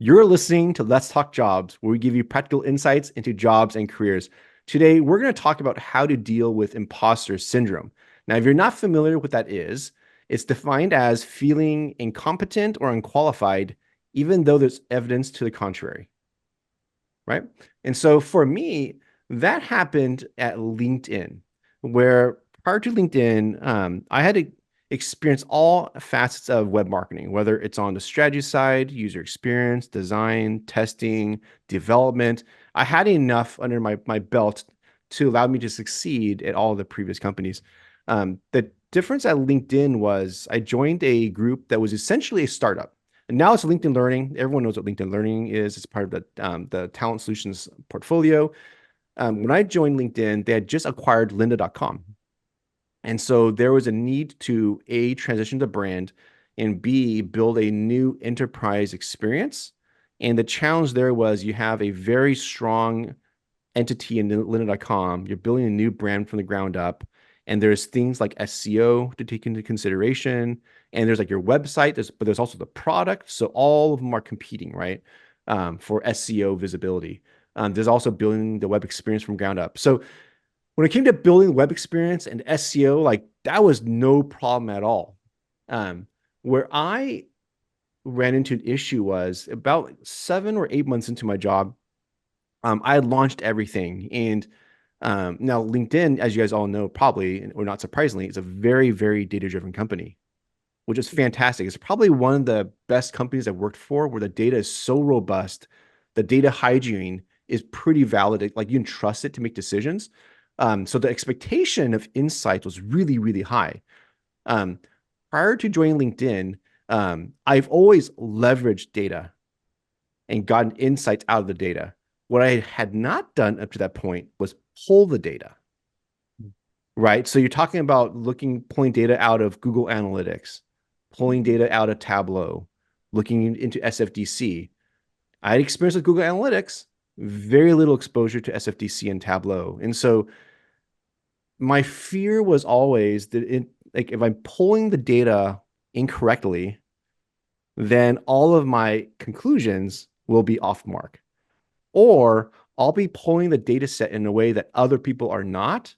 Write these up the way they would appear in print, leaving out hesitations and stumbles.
You're listening to Let's Talk Jobs, where we give you practical insights into jobs and careers. Today, we're going to talk about how to deal with imposter syndrome. Now, if you're not familiar with what that is, it's defined as feeling incompetent or unqualified, even though there's evidence to the contrary, right? And so for me, that happened at LinkedIn, where prior to LinkedIn, I had to experience all facets of web marketing, whether it's on the strategy side, user experience, design, testing, development. I had enough under my belt to allow me to succeed at all the previous companies. The difference at LinkedIn was I joined a group that was essentially a startup. And now it's LinkedIn Learning. Everyone knows what LinkedIn Learning is. It's part of the Talent Solutions portfolio. When I joined LinkedIn, they had just acquired lynda.com. And so there was a need to A, transition the brand, and B, build a new enterprise experience. And the challenge there was you have a very strong entity in lynda.com. You're building a new brand from the ground up. And there's things like SEO to take into consideration. And there's like your website, but there's also the product. So all of them are competing, right? For SEO visibility. There's also building the web experience from ground up. So when it came to building web experience and SEO, like that was no problem at all. Where I ran into an issue was about 7 or 8 months into my job, I had launched everything. And now LinkedIn, as you guys all know, probably, or not surprisingly, is a very, very data-driven company, which is fantastic. It's probably one of the best companies I've worked for where the data is so robust, the data hygiene is pretty valid. Like you can trust it to make decisions. So the expectation of insights was really, really high. Um, Prior to joining LinkedIn, I've always leveraged data and gotten insights out of the data. What I had not done up to that point was pull the data, right? So you're talking about pulling data out of Google Analytics, pulling data out of Tableau, looking into SFDC. I had experience with Google Analytics, very little exposure to SFDC and Tableau. And so my fear was always that like if I'm pulling the data incorrectly, then all of my conclusions will be off mark. Or I'll be pulling the data set in a way that other people are not,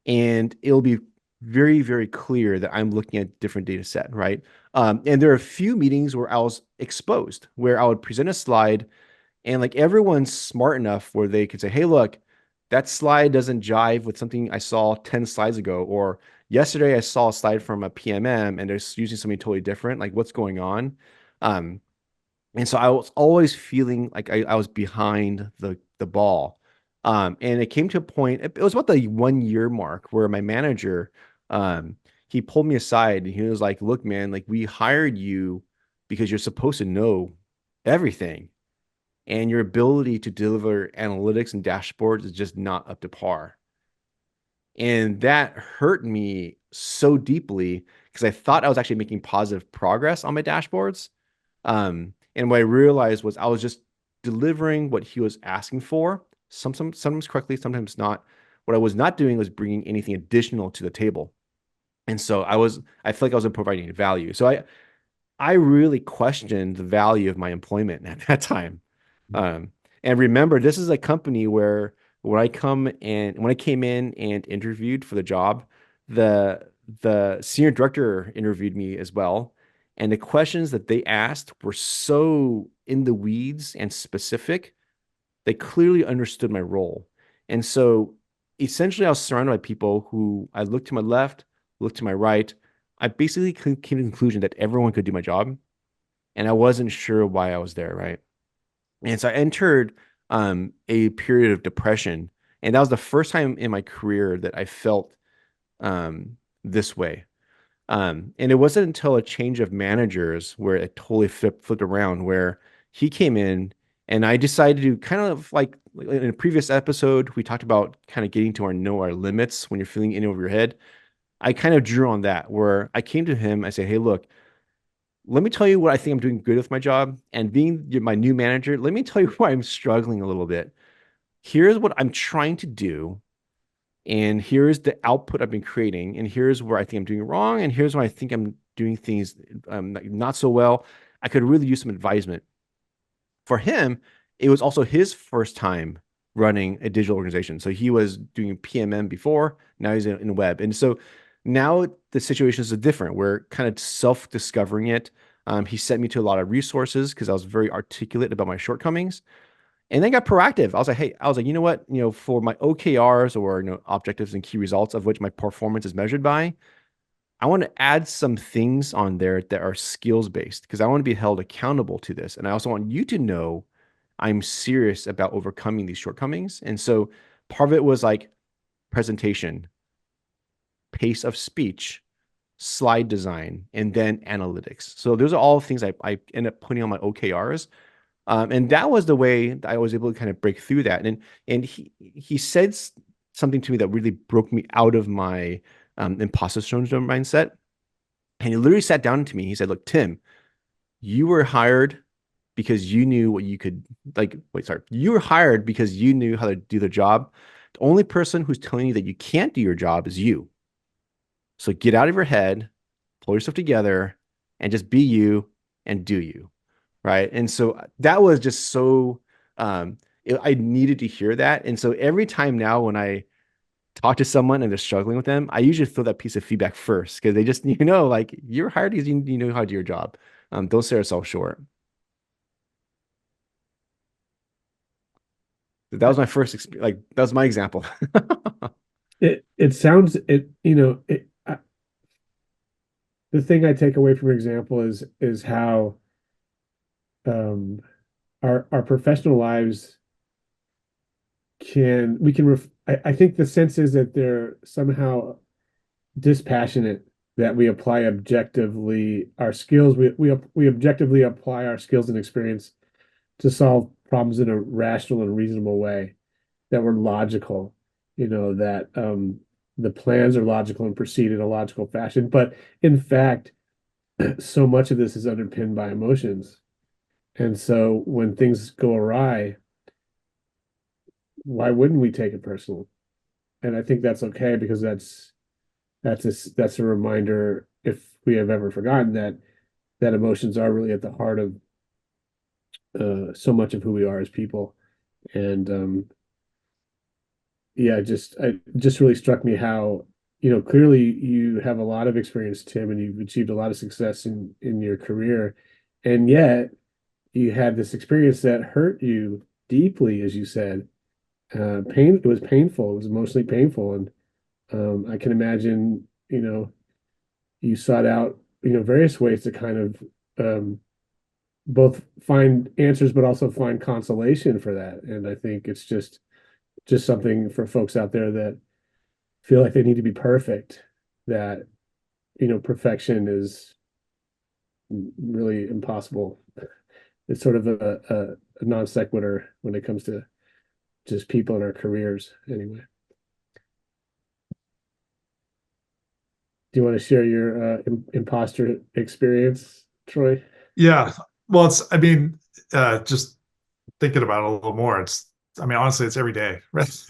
and it'll be very, very clear that I'm looking at different data set, right? And there are a few meetings where I was exposed, where I would present a slide and like everyone's smart enough where they could say, hey, look, that slide doesn't jive with something I saw 10 slides ago. Or yesterday I saw a slide from a PMM and they're using something totally different. Like what's going on? Um, and so I was always feeling like I was behind the ball. And it came to a point, it was about the 1 year mark where my manager, he pulled me aside and he was like, look, man, like we hired you because you're supposed to know everything. And your ability to deliver analytics and dashboards is just not up to par. And that hurt me so deeply because I thought I was actually making positive progress on my dashboards. And what I realized was I was just delivering what he was asking for, sometimes correctly, sometimes not. What I was not doing was bringing anything additional to the table. And so I feel like I wasn't providing any value. So I really questioned the value of my employment at that time. Um, and remember, this is a company where when I came in and interviewed for the job, the senior director interviewed me as well. And the questions that they asked were so in the weeds and specific. They clearly understood my role. And so essentially I was surrounded by people who I looked to my left, looked to my right. I basically came to the conclusion that everyone could do my job. And I wasn't sure why I was there, right? And so I entered a period of depression. And that was the first time in my career that I felt this way. And it wasn't until a change of managers where it totally flipped around, where he came in and I decided to kind of like in a previous episode, we talked about kind of getting to know our limits when you're feeling in over your head. I kind of drew on that where I came to him, I said, hey, look, let me tell you what I think I'm doing good with my job. And being my new manager, let me tell you why I'm struggling a little bit. Here's what I'm trying to do. And here's the output I've been creating. And here's where I think I'm doing wrong. And here's where I think I'm doing things not so well. I could really use some advisement. for him, it was also his first time running a digital organization. So he was doing PMM before, now he's in web. And so now the situation is different. We're kind of self-discovering it. He sent me to a lot of resources because I was very articulate about my shortcomings. And then got proactive. I was like, hey, you know what? For my OKRs or objectives and key results of which my performance is measured by, I want to add some things on there that are skills based because I want to be held accountable to this. And I also want you to know I'm serious about overcoming these shortcomings. And so part of it was like presentation, pace of speech, slide design, and then analytics. So those are all things I end up putting on my OKRs. And that was the way that I was able to kind of break through that. And he said something to me that really broke me out of my imposter syndrome mindset. And he literally sat down to me. He said, "Look, Tim, you were hired because you knew what you could you were hired because you knew how to do the job. The only person who's telling you that you can't do your job is you. So get out of your head, pull yourself together, and just be you and do you." Right. And so that was just so I needed to hear that. And so every time now when I talk to someone and they're struggling with them, I usually throw that piece of feedback first because they just, like you're hired because you know how to do your job. Don't sell yourself short. That was my first experience. Like that was my example. It sounds it you know it the thing I take away from your example is how um our professional lives I think the sense is that they're somehow dispassionate, that we apply objectively our skills we objectively apply our skills and experience to solve problems in a rational and reasonable way, that we're logical, that the plans are logical and proceed in a logical fashion. But in fact, so much of this is underpinned by emotions. And so when things go awry, why wouldn't we take it personal? And I think that's okay, because that's a reminder, if we have ever forgotten, that emotions are really at the heart of so much of who we are as people. And yeah, just really struck me how, clearly you have a lot of experience, Tim, and you've achieved a lot of success in your career, and yet you had this experience that hurt you deeply, as you said. It was painful. It was emotionally painful, and I can imagine, you sought out, various ways to kind of both find answers, but also find consolation for that. And I think it's just something for folks out there that feel like they need to be perfect, that, perfection is really impossible. It's sort of a non sequitur when it comes to just people in our careers. Anyway, do you want to share your imposter experience, Troy? Yeah. Well, I mean, just thinking about it a little more, honestly, it's every day, right?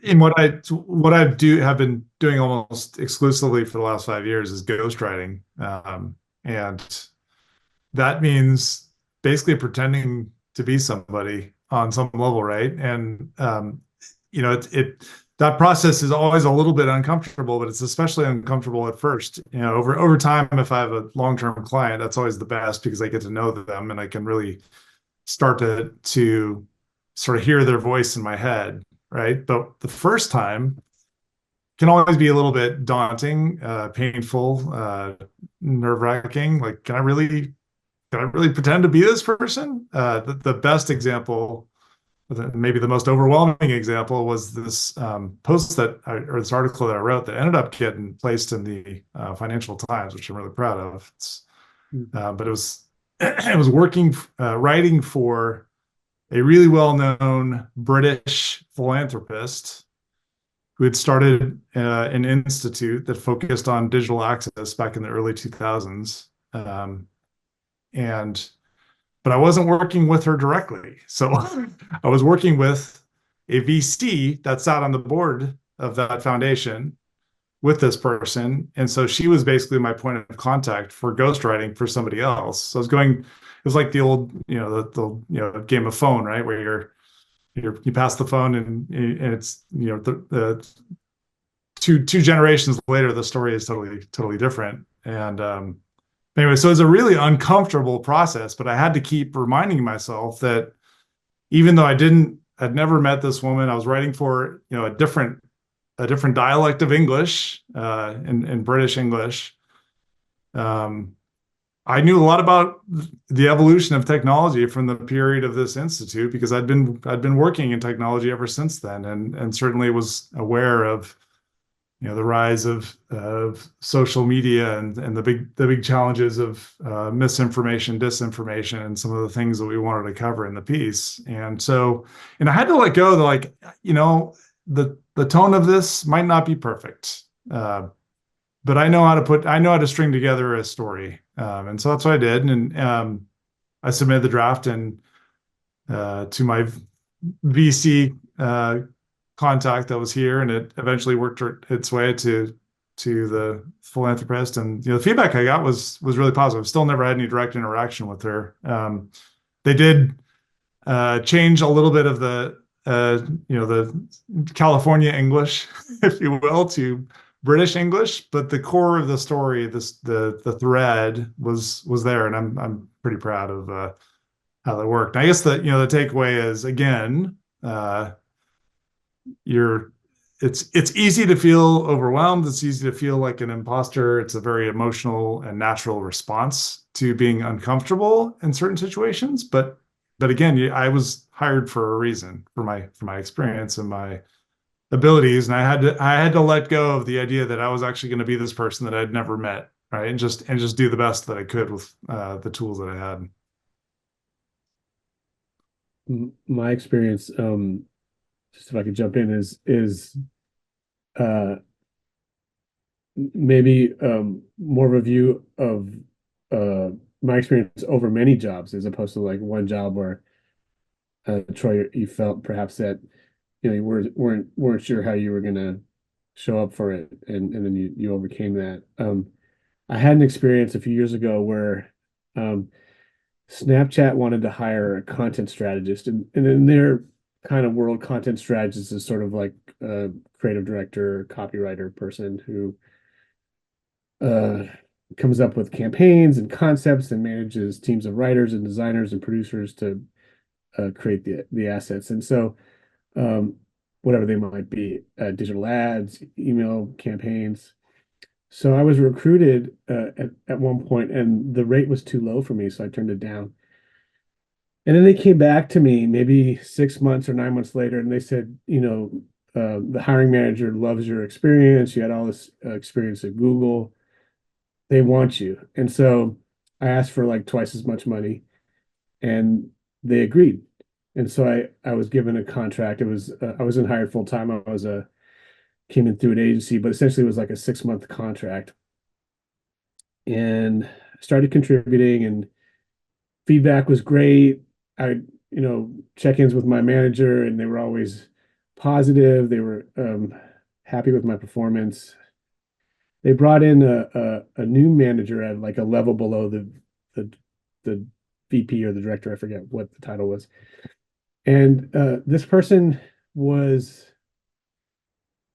In what I have been doing almost exclusively for the last 5 years is ghostwriting. And that means basically pretending to be somebody on some level, right? And that process is always a little bit uncomfortable, but it's especially uncomfortable at first. Over time, if I have a long-term client, that's always the best, because I get to know them and I can really start to sort of hear their voice in my head, right? But the first time can always be a little bit daunting, painful, nerve-wracking. Like, can I really pretend to be this person? The best example, maybe the most overwhelming example, was this post or this article that I wrote that ended up getting placed in the Financial Times, which I'm really proud of. But it was it was writing for a really well-known British philanthropist who had started an institute that focused on digital access back in the early 2000s. But I wasn't working with her directly. So I was working with a VC that sat on the board of that foundation, with this person. And so she was basically my point of contact for ghostwriting for somebody else. So I was going, it was like the old, the game of phone, right? Where you pass the phone and it's, the two generations later, the story is totally different. And anyway, so it's a really uncomfortable process, but I had to keep reminding myself that even though I'd never met this woman, I was writing for, a different dialect of English, in British English. I knew a lot about the evolution of technology from the period of this institute because I'd been working in technology ever since then, and certainly was aware of, the rise of social media and the big challenges of misinformation, disinformation, and some of the things that we wanted to cover in the piece. And I had to let go of the tone of this might not be perfect, but I know how to string together a story, and so that's what I did. And I submitted the draft and to my VC contact that was here, and it eventually worked its way to the philanthropist. And the feedback I got was really positive. Still never had any direct interaction with her. They did change a little bit of the California English, if you will, to British English, but the core of the story, the thread was there, and I'm pretty proud of how that worked. And I guess the takeaway is, again, it's easy to feel overwhelmed. It's easy to feel like an imposter. It's a very emotional and natural response to being uncomfortable in certain situations. But again, I was hired for a reason, for my experience and my abilities, and I had to let go of the idea that I was actually going to be this person that I'd never met, right? And just do the best that I could with the tools that I had. My experience, just if I could jump in, is uh, maybe more of a view of my experience over many jobs, as opposed to like one job where Troy, you felt perhaps that you weren't sure how you were gonna show up for it, and then you overcame that. I had an experience a few years ago where um, Snapchat wanted to hire a content strategist, and in their kind of world, content strategist is sort of like a creative director, copywriter person who uh, comes up with campaigns and concepts and manages teams of writers and designers and producers to create the assets. And so um, whatever they might be, digital ads, email campaigns. So I was recruited at one point, and the rate was too low for me, so I turned it down. And then they came back to me maybe 6 months or 9 months later, and they said, the hiring manager loves your experience. You had all this experience at Google. They want you. And so I asked for like twice as much money, and they agreed. And so I was given a contract. It was I wasn't hired full time. I was came in through an agency, but essentially it was like a 6 month contract. And I started contributing, and feedback was great. I, check-ins with my manager, and they were always positive. They were happy with my performance. They brought in a new manager at like a level below the VP or the director. I forget what the title was. And this person was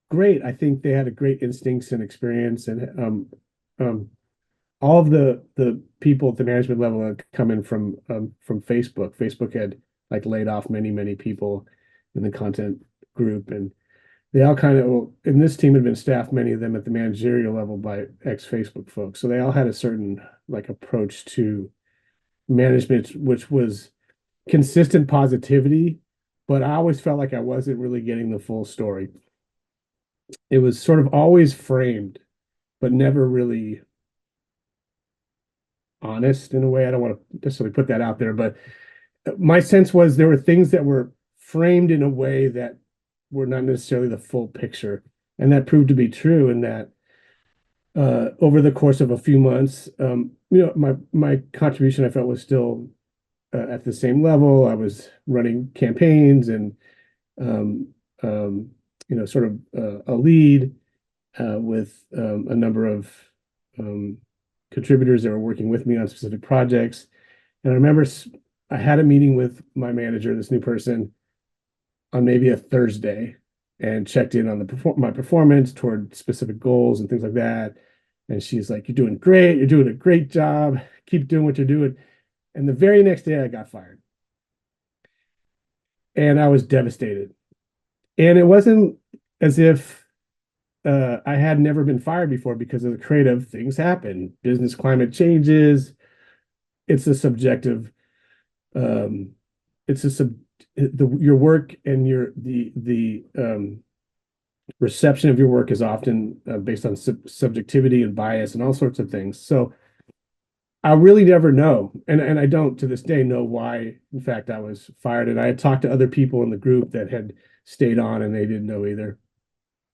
great. I think they had a great instincts and experience, and all of the people at the management level had come in from Facebook. Facebook had like laid off many people in the content group, and they all kind of, well, and this team had been staffed, many of them at the managerial level, by ex-Facebook folks. So they all had a certain like approach to management, which was consistent positivity, but I always felt like I wasn't really getting the full story. It was sort of always framed, but never really honest in a way. I don't want to necessarily put that out there, but my sense was there were things that were framed in a way that were not necessarily the full picture. And that proved to be true in that over the course of a few months, my contribution I felt was still at the same level. I was running campaigns and sort of a lead. with a number of um, contributors that were working with me on specific projects. And I remember I had a meeting with my manager, this new person, on maybe a Thursday, and checked in on my performance toward specific goals and things like that. And she's like, "You're doing great. You're doing a great job. Keep doing what you're doing." And the very next day, I got fired, and I was devastated. And it wasn't as if I had never been fired before, because of the creative things happen. Business climate changes. It's a subjective. Um, it's a sub. Your work and the reception of your work is often based on subjectivity and bias and all sorts of things. So I really never know, and I don't to this day know why. In fact, I was fired, and I had talked to other people in the group that had stayed on, and they didn't know either.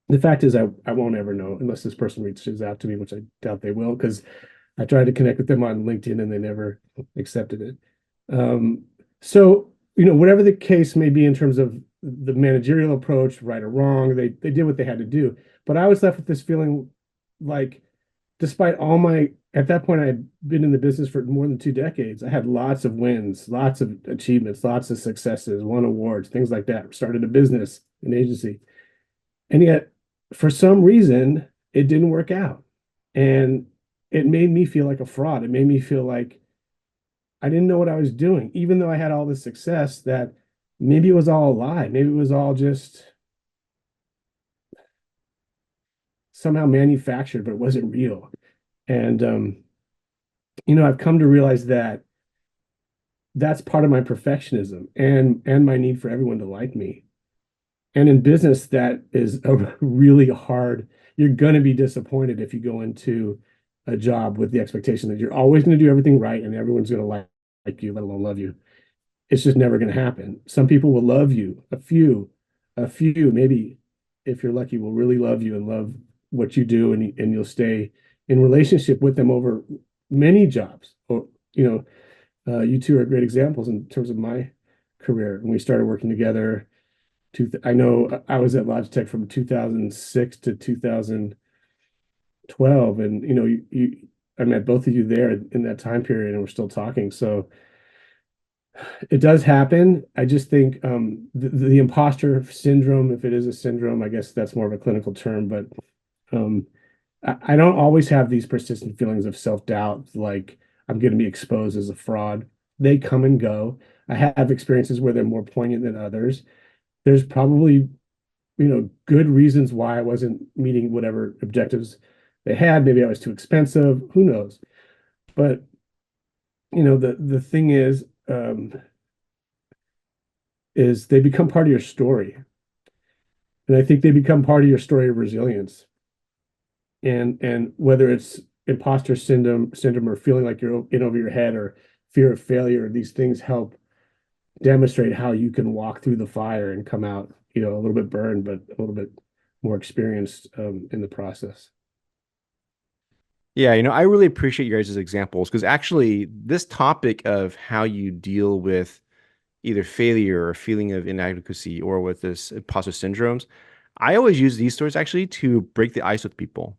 The fact is, I won't ever know unless this person reaches out to me, which I doubt they will, because I tried to connect with them on LinkedIn and they never accepted it. Um, so, whatever the case may be in terms of the managerial approach, right or wrong, they did what they had to do. But I was left with this feeling like, despite all at that point, I had been in the business for more than 2 decades. I had lots of wins, lots of achievements, lots of successes, won awards, things like that. Started a business, an agency. And yet, for some reason, it didn't work out. And it made me feel like a fraud. It made me feel like I didn't know what I was doing, even though I had all this success, that maybe it was all a lie. Maybe it was all just somehow manufactured, but it wasn't real. And, I've come to realize that that's part of my perfectionism and my need for everyone to like me. And in business, that is a really hard. You're going to be disappointed if you go into a job with the expectation that you're always going to do everything right and everyone's going to like you, let alone love you. It's just never going to happen. Some people will love you. A few, maybe if you're lucky, will really love you and love what you do, and you'll stay in relationship with them over many jobs. Or, you two are great examples in terms of my career. When we started working together, I know I was at Logitech from 2006 to 2012, and I met both of you there in that time period, and we're still talking. So it does happen. I just think the imposter syndrome, if it is a syndrome, I guess that's more of a clinical term, but um, I don't always have these persistent feelings of self-doubt, like I'm going to be exposed as a fraud. They come and go. I have experiences where they're more poignant than others. There's probably, good reasons why I wasn't meeting whatever objectives they had. Maybe I was too expensive. Who knows? But the thing is they become part of your story, and I think they become part of your story of resilience. And whether it's imposter syndrome or feeling like you're in over your head, or fear of failure, these things help demonstrate how you can walk through the fire and come out, a little bit burned, but a little bit more experienced in the process. Yeah, I really appreciate your guys' examples, because actually this topic of how you deal with either failure or feeling of inadequacy or with this imposter syndromes, I always use these stories actually to break the ice with people,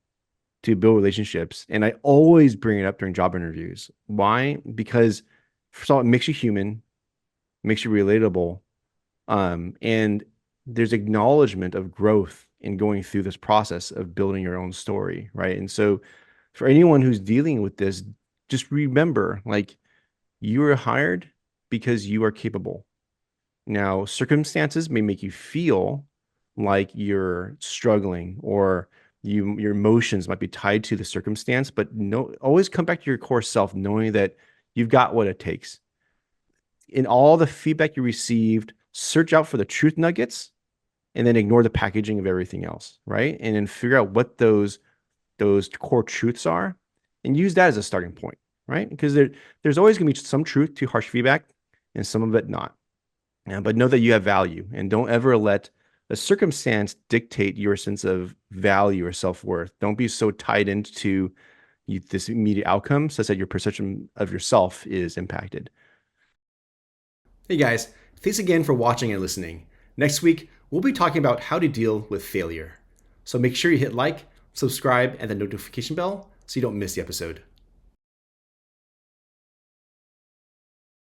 to build relationships. And I always bring it up during job interviews. Why? Because first of all, it makes you human, makes you relatable. And there's acknowledgement of growth in going through this process of building your own story, right? And so for anyone who's dealing with this, just remember, like, you are hired because you are capable. Now, circumstances may make you feel like you're struggling, or your emotions might be tied to the circumstance, but no, always come back to your core self, knowing that you've got what it takes. In all the feedback you received, search out for the truth nuggets and then ignore the packaging of everything else, right? And then figure out what those core truths are and use that as a starting point, right? Because there's always going to be some truth to harsh feedback and some of it not. But know that you have value, and don't ever let the circumstance dictate your sense of value or self-worth. Don't be so tied into this immediate outcome such that your perception of yourself is impacted. Hey guys, thanks again for watching and listening. Next week, we'll be talking about how to deal with failure. So make sure you hit like, subscribe, and the notification bell so you don't miss the episode.